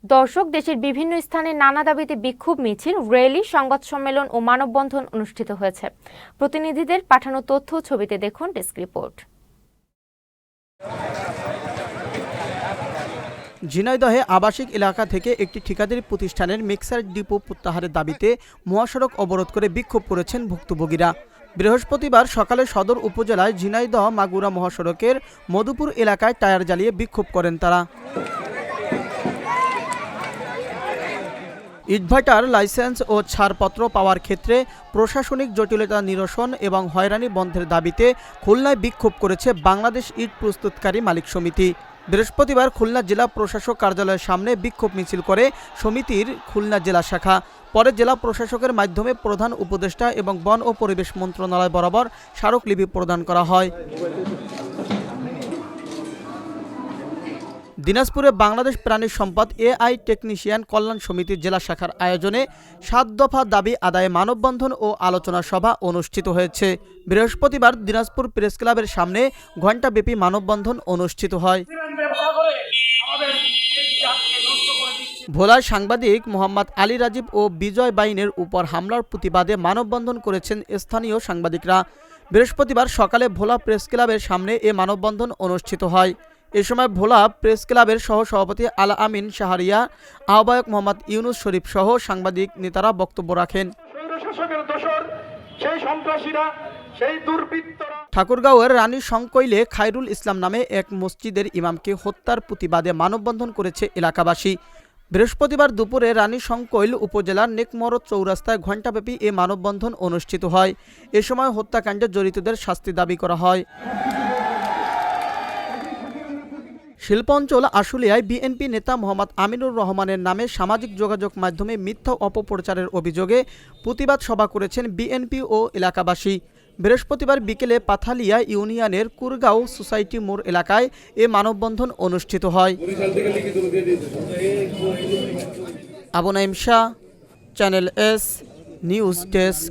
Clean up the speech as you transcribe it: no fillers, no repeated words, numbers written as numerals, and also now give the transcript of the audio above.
দর্শক, দেশের বিভিন্ন স্থানে নানা দাবিতে বিক্ষোভ মিছিল, র্যালি, সংবাদ সম্মেলন ও মানববন্ধন অনুষ্ঠিত হয়েছে। প্রতিনিধিদের পাঠানো তথ্য ছবিতে দেখুন ডেস্ক রিপোর্ট। ঝিনাইদহে আবাসিক এলাকা থেকে একটি ঠিকাদারি প্রতিষ্ঠানের মিক্সার ডিপো প্রত্যাহারের দাবিতে মহাসড়ক অবরোধ করে বিক্ষোভ করেছেন ভুক্তভোগীরা। বৃহস্পতিবার সকালে সদর উপজেলায় ঝিনাইদহ মাগুরা মহাসড়কের মধুপুর এলাকায় টায়ার জ্বালিয়ে বিক্ষোভ করেন তারা। ইটভাটার লাইসেন্স ও ছাড়পত্র পাওয়ার ক্ষেত্রে প্রশাসনিক জটিলতা নিরসন এবং হয়রানি বন্ধের দাবিতে খুলনায় বিক্ষোভ করেছে বাংলাদেশ ইট প্রস্তুতকারী মালিক সমিতি। বৃহস্পতিবার খুলনা জেলা প্রশাসক কার্যালয়ের সামনে বিক্ষোভ মিছিল করে সমিতির খুলনা জেলা শাখা। পরে জেলা প্রশাসকের মাধ্যমে প্রধান উপদেষ্টা এবং বন ও পরিবেশ মন্ত্রণালয় বরাবর স্মারকলিপি প্রদান করা হয়। দিনাজপুরে বাংলাদেশ প্রাণী সম্পদ এআই টেকনিশিয়ান কল্যাণ সমিতির জেলা শাখার আয়োজনে ৭ দফা দাবি আদায়ে মানববন্ধন ও আলোচনা সভা অনুষ্ঠিত হয়েছে। বৃহস্পতিবার দিনাজপুর প্রেস ক্লাবের সামনে ঘণ্টাব্যাপী মানববন্ধন অনুষ্ঠিত হয়। ভোলার সাংবাদিক মোহাম্মদ আলী রাজীব ও বিজয় বাইনের উপর হামলার প্রতিবাদে মানববন্ধন করেছেন স্থানীয় সাংবাদিকরা। বৃহস্পতিবার সকালে ভোলা প্রেস ক্লাবের সামনে এ মানববন্ধন অনুষ্ঠিত হয়। এ সময় ভোলা প্রেস ক্লাবের সহসভাপতি আল আমিন শাহরিয়া, আহ্বায়ক মোহাম্মদ ইউনুস শরীফ সহ সাংবাদিক নেতারা বক্তব্য রাখেন। ঠাকুরগাঁওয়ের রানী সংকৈলে খায়রুল ইসলাম নামে এক মসজিদের ইমামকে হত্যার প্রতিবাদে মানববন্ধন করেছে এলাকাবাসী। বৃহস্পতিবার দুপুরে রানী সংকৈল উপজেলার নেকমরদ চৌরাস্তায় ঘণ্টাব্যাপী এ মানববন্ধন অনুষ্ঠিত হয়। এ সময় হত্যাকাণ্ডে জড়িতদের শাস্তি দাবি করা হয়। শিল্পাঞ্চল আশুলিয়ায় বিএনপি নেতা মোহাম্মদ আমিনুর রহমানের নামে সামাজিক যোগাযোগ মাধ্যমে মিথ্যা অপপ্রচারের অভিযোগে প্রতিবাদ সভা করেছেন বিএনপি ও এলাকাবাসী। বৃহস্পতিবার বিকেলে পাথালিয়া ইউনিয়নের কুরগাঁও সোসাইটি মোড় এলাকায় এ মানববন্ধন অনুষ্ঠিত হয়। Abu Naim Shah, channel S news desk.